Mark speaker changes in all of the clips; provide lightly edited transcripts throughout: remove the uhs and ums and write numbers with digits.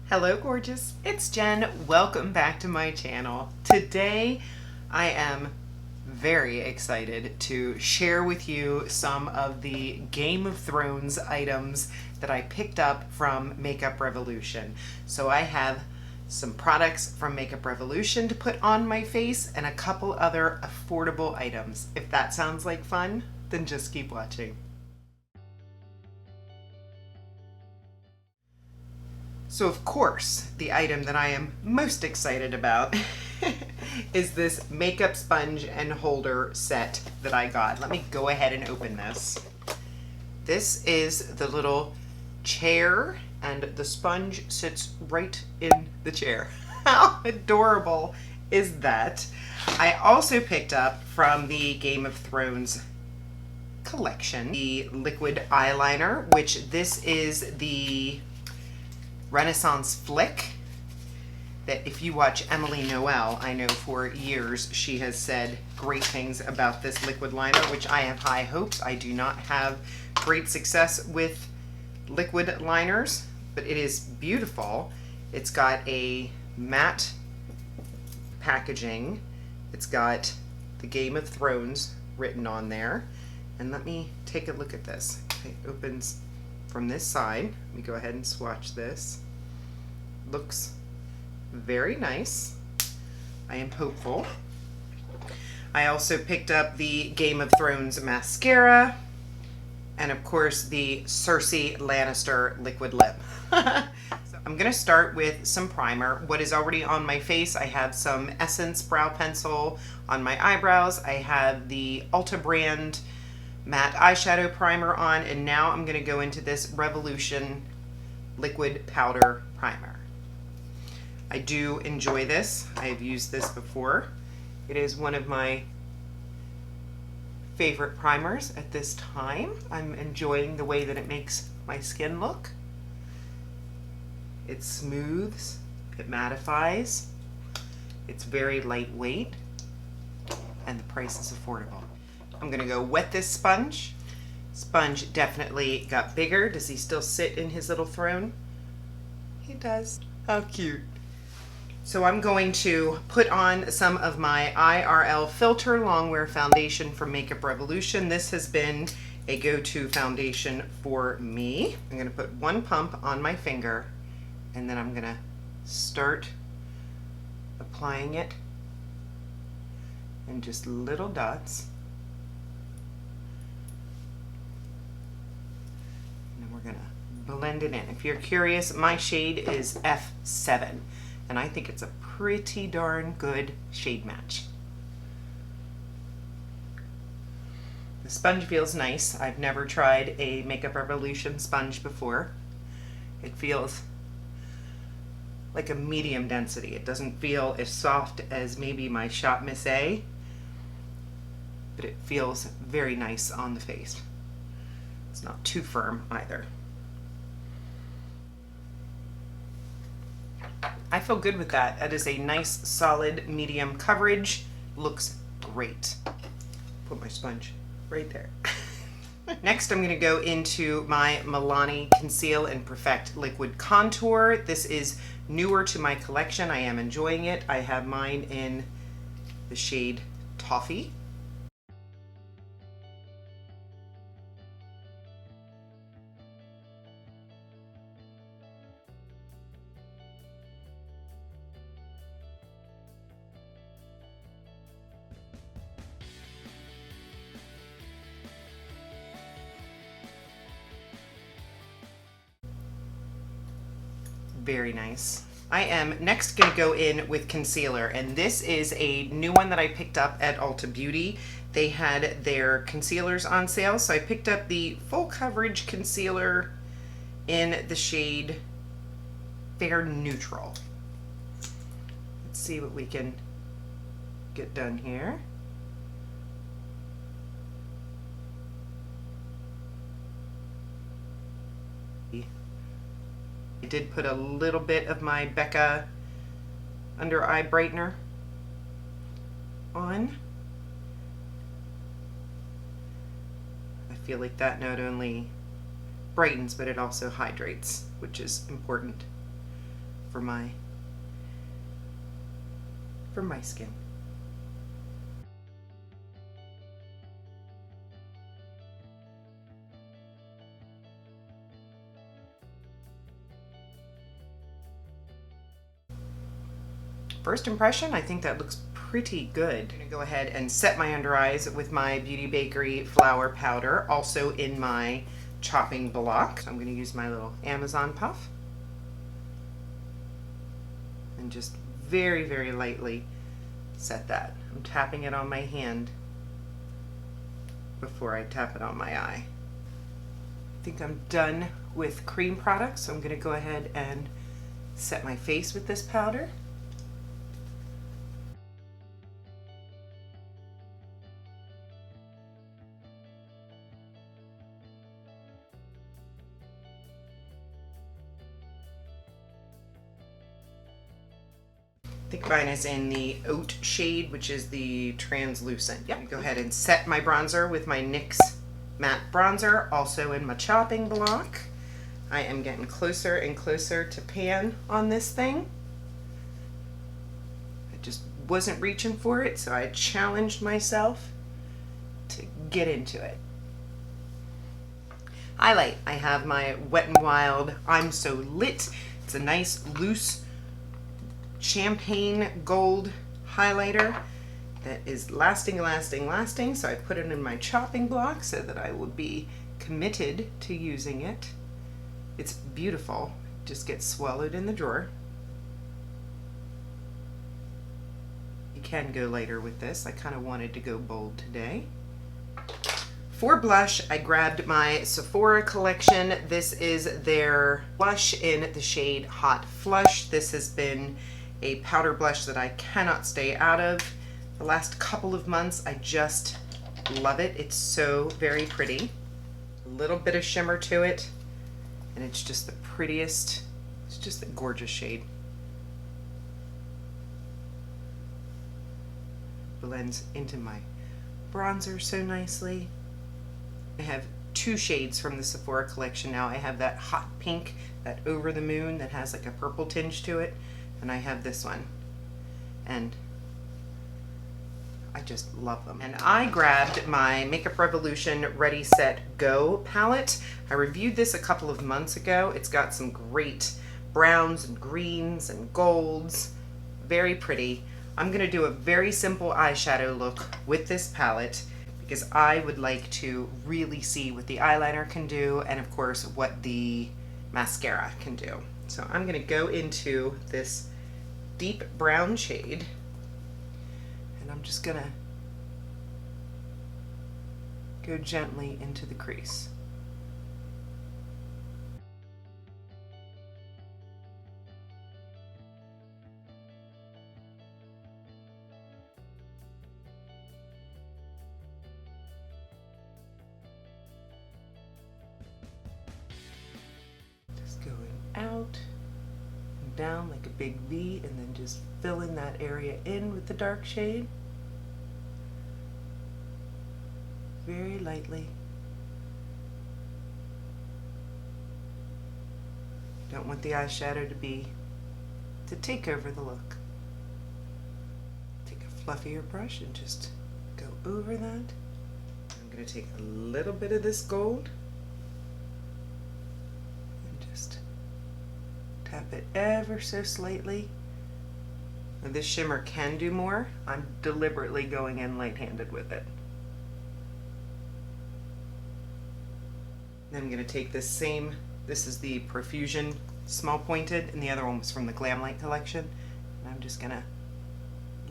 Speaker 1: Hello gorgeous, it's Jen. Welcome back to my channel. Today I am very excited to share with you some of the Game of Thrones items that I picked up from Makeup Revolution. So I have some products from Makeup Revolution to put on my face and a couple other affordable items. If that sounds like fun, then just keep watching. So of course, the item that I am most excited about is this makeup sponge and holder set that I got. Let me go ahead and open this. This is the little chair and the sponge sits right in the chair. How adorable is that? I also picked up from the Game of Thrones collection the liquid eyeliner, which this is the Renaissance Flick, that if you watch Emily Noel, I know for years she has said great things about this liquid liner, which I have high hopes. I do not have great success with liquid liners, but it is beautiful. It's got a matte packaging. It's got the Game of Thrones written on there. And let me take a look at this. It opens from this side. Let me go ahead and swatch this. Looks very nice. I am hopeful. I also picked up the Game of Thrones mascara and of course the Cersei Lannister liquid lip. So I'm gonna start with some primer. What is already on my face, I have some Essence brow pencil on my eyebrows. I have the Ulta brand matte eyeshadow primer on, and now I'm going to go into this Revolution liquid powder primer. I do enjoy this. I have used this before. It is one of my favorite primers at this time. I'm enjoying the way that it makes my skin look. It smooths, it mattifies, it's very lightweight, and the price is affordable. I'm gonna go wet this sponge. Sponge definitely got bigger. Does he still sit in his little throne? He does. How cute. So I'm going to put on some of my IRL Filter Longwear Foundation from Makeup Revolution. This has been a go-to foundation for me. I'm gonna put one pump on my finger, and then I'm gonna start applying it in just little dots. Blend it in. If you're curious, my shade is F7, and I think it's a pretty darn good shade match. The sponge feels nice. I've never tried a Makeup Revolution sponge before. It feels like a medium density. It doesn't feel as soft as maybe my Shop Miss A, but it feels very nice on the face. It's not too firm either. I feel good with that. That is a nice, solid, medium coverage. Looks great. Put my sponge right there. Next, I'm going to go into my Milani Conceal and Perfect Liquid Contour. This is newer to my collection. I am enjoying it. I have mine in the shade Toffee. Very nice. I am next going to go in with concealer, and this is a new one that I picked up at Ulta Beauty. They had their concealers on sale, so I picked up the full coverage concealer in the shade Fair Neutral. Let's see what we can get done here. I did put a little bit of my Becca under eye brightener on. I feel like that not only brightens, but it also hydrates, which is important for my skin. First impression, I think that looks pretty good. I'm gonna go ahead and set my under eyes with my Beauty Bakery flour powder, also in my chopping block. So I'm gonna use my little Amazon puff and just very, very lightly set that. I'm tapping it on my hand before I tap it on my eye. I think I'm done with cream products, so I'm gonna go ahead and set my face with this powder. I think mine is in the Oat shade, which is the translucent. Yep. Go ahead and set my bronzer with my NYX matte bronzer, also in my chopping block. I am getting closer and closer to pan on this thing. I just wasn't reaching for it, so I challenged myself to get into it. Highlight, I have my Wet n Wild I'm So Lit. It's a nice loose champagne gold highlighter that is lasting, so I put it in my chopping block so that I will be committed to using it. It's beautiful, just gets swallowed in the drawer. You can go lighter with this. I kind of wanted to go bold today. For blush, I grabbed my Sephora collection. This is their blush in the shade Hot Flush. This has been a powder blush that I cannot stay out of. The last couple of months, I just love it. It's so very pretty. A little bit of shimmer to it, and it's just the prettiest, it's just a gorgeous shade. Blends into my bronzer so nicely. I have two shades from the Sephora collection now. I have that hot pink, that Over the Moon that has like a purple tinge to it, and I have this one, and I just love them. And I grabbed my Makeup Revolution Ready Set Go palette. I reviewed this a couple of months ago. It's got some great browns and greens and golds, very pretty. I'm gonna do a very simple eyeshadow look with this palette because I would like to really see what the eyeliner can do, and of course what the mascara can do. So I'm gonna go into this deep brown shade, and I'm just gonna go gently into the crease. Just going out and down like a big V, and then just filling that area in with the dark shade. Very lightly. Don't want the eyeshadow to take over the look. Take a fluffier brush and just go over that. I'm going to take a little bit of this gold and just tap it ever so slightly. Now this shimmer can do more. I'm deliberately going in light-handed with it. Then I'm going to take this same, this is the Profusion Small Pointed, and the other one was from the Glam Light collection. And I'm just going to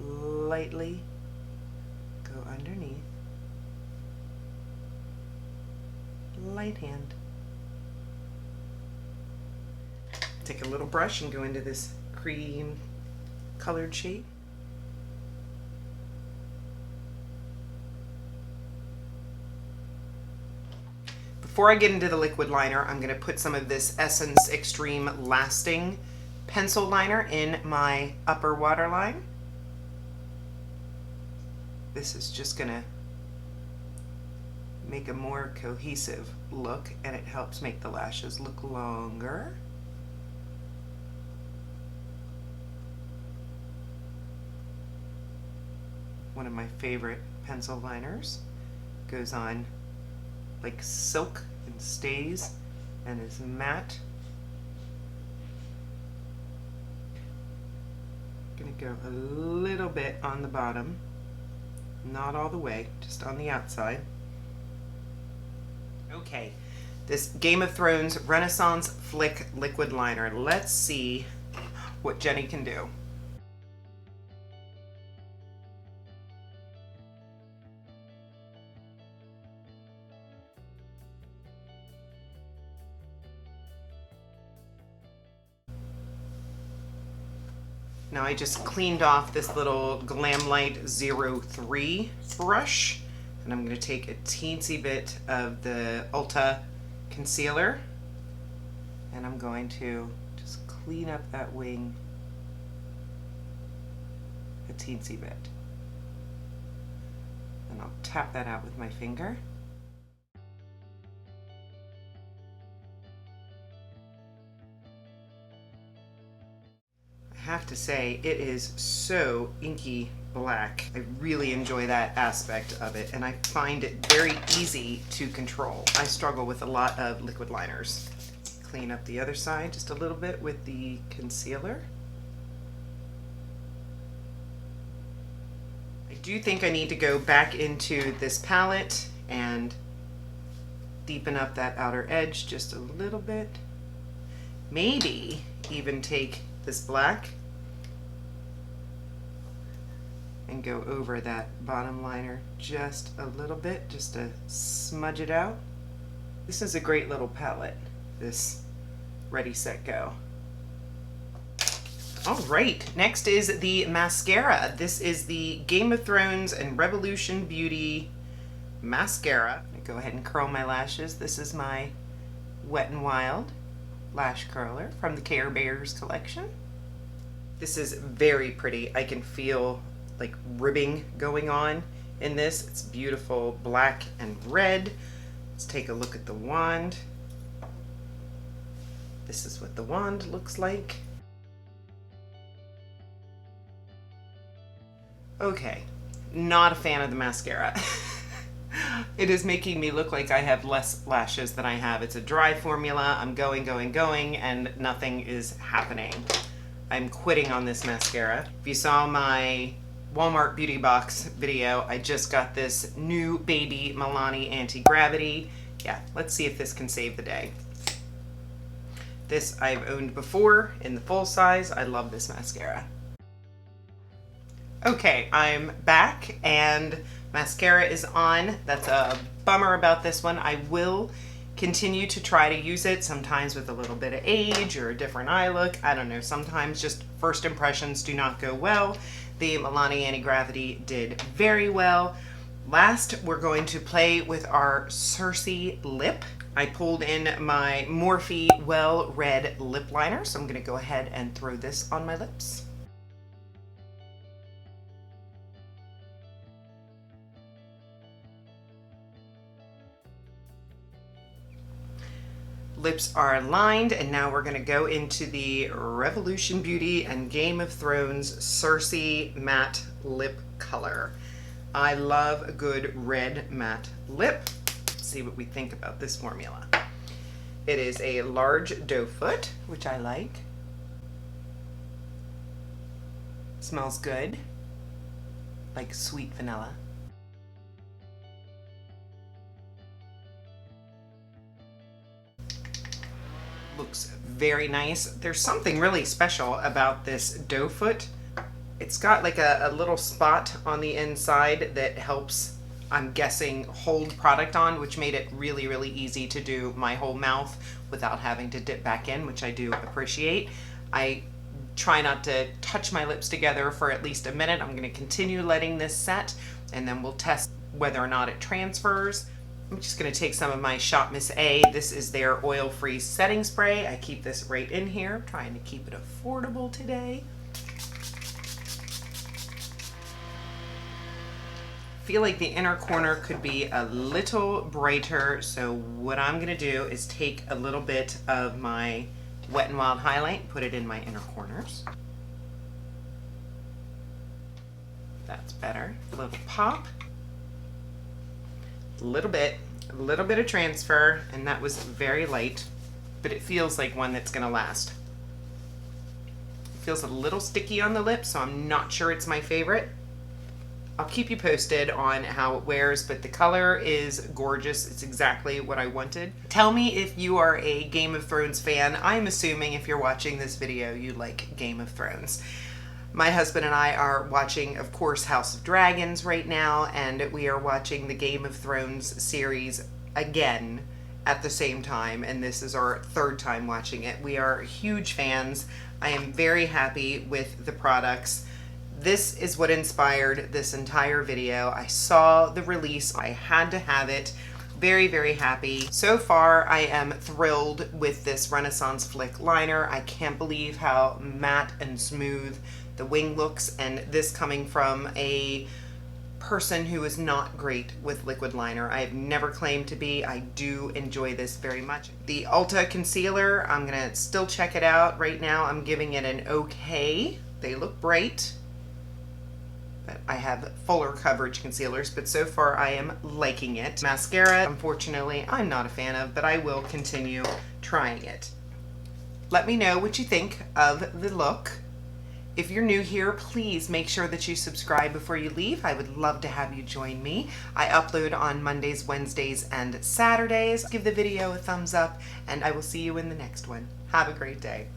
Speaker 1: lightly go underneath. Light hand. Take a little brush and go into this cream colored shade. Before I get into the liquid liner, I'm going to put some of this Essence Extreme Lasting pencil liner in my upper waterline. This is just going to make a more cohesive look, and it helps make the lashes look longer. one of my favorite pencil liners. Goes on like silk and stays and is matte. Gonna go a little bit on the bottom, not all the way, just on the outside. Okay, this Game of Thrones Renaissance Flick liquid liner. Let's see what Jenny can do. Now I just cleaned off this little Glamlite 03 brush, and I'm going to take a teensy bit of the Ulta concealer, and I'm going to just clean up that wing a teensy bit. And I'll tap that out with my finger. I have to say, it is so inky black. I really enjoy that aspect of it, and I find it very easy to control. I struggle with a lot of liquid liners. Clean up the other side just a little bit with the concealer. I do think I need to go back into this palette and deepen up that outer edge just a little bit. Maybe even take this black and go over that bottom liner just a little bit, just to smudge it out. This is a great little palette, this Ready, Set, Go. All right, next is the mascara. This is the Game of Thrones and Revolution Beauty mascara. I'm gonna go ahead and curl my lashes. This is my Wet n Wild lash curler from the Care Bears collection. This is very pretty. I can feel like ribbing going on in this. It's beautiful black and red. Let's take a look at the wand. This is what the wand looks like. Okay, not a fan of the mascara. It is making me look like I have less lashes than I have. It's a dry formula. I'm going, and nothing is happening. I'm quitting on this mascara. If you saw my Walmart beauty box video, I just got this new baby Milani anti-gravity. Yeah, let's see if this can save the day. This I've owned before in the full size. I love this mascara. Okay, I'm back and mascara is on. That's a bummer about this one. I will continue to try to use it, sometimes with a little bit of age or a different eye look. I don't know, sometimes just first impressions do not go well. The Milani Anti-Gravity did very well. Last, we're going to play with our Carsei lip. I pulled in my Morphe Well Red lip liner, so I'm gonna go ahead and throw this on my lips. Lips are lined, and now we're going to go into the Revolution Beauty and Game of Thrones Carsei matte lip color. I love a good red matte lip. Let's see what we think about this formula. It is a large doe foot, which I like. Smells good, like sweet vanilla. Looks very nice. There's something really special about this doe foot. It's got like a little spot on the inside that helps, I'm guessing, hold product on, which made it really, really easy to do my whole mouth without having to dip back in, which I do appreciate. I try not to touch my lips together for at least a minute. I'm going to continue letting this set, and then we'll test whether or not it transfers. I'm just going to take some of my Shop Miss A. This is their oil-free setting spray. I keep this right in here. I'm trying to keep it affordable today. Feel like the inner corner could be a little brighter, so what I'm going to do is take a little bit of my Wet n Wild highlight and put it in my inner corners. That's better. A little pop. A little bit of transfer, and that was very light, but it feels like one that's gonna last. It feels a little sticky on the lips, so I'm not sure it's my favorite. I'll keep you posted on how it wears, but the color is gorgeous. It's exactly what I wanted. Tell me if you are a Game of Thrones fan. I'm assuming if you're watching this video, you like Game of Thrones. My husband and I are watching, of course, House of Dragons right now, and we are watching the Game of Thrones series again at the same time, and this is our third time watching it. We are huge fans. I am very happy with the products. This is what inspired this entire video. I saw the release. I had to have it. Very, very happy. So far, I am thrilled with this Renaissance Flick liner. I can't believe how matte and smooth the wing looks, and this coming from a person who is not great with liquid liner. I have never claimed to be. I do enjoy this very much. The Ulta concealer, I'm gonna still check it out. Right now, I'm giving it an okay. They look bright, but I have fuller coverage concealers, but so far I am liking it. Mascara, unfortunately, I'm not a fan of, but I will continue trying it. Let me know what you think of the look. If you're new here, please make sure that you subscribe before you leave. I would love to have you join me. I upload on Mondays, Wednesdays, and Saturdays. Give the video a thumbs up, and I will see you in the next one. Have a great day.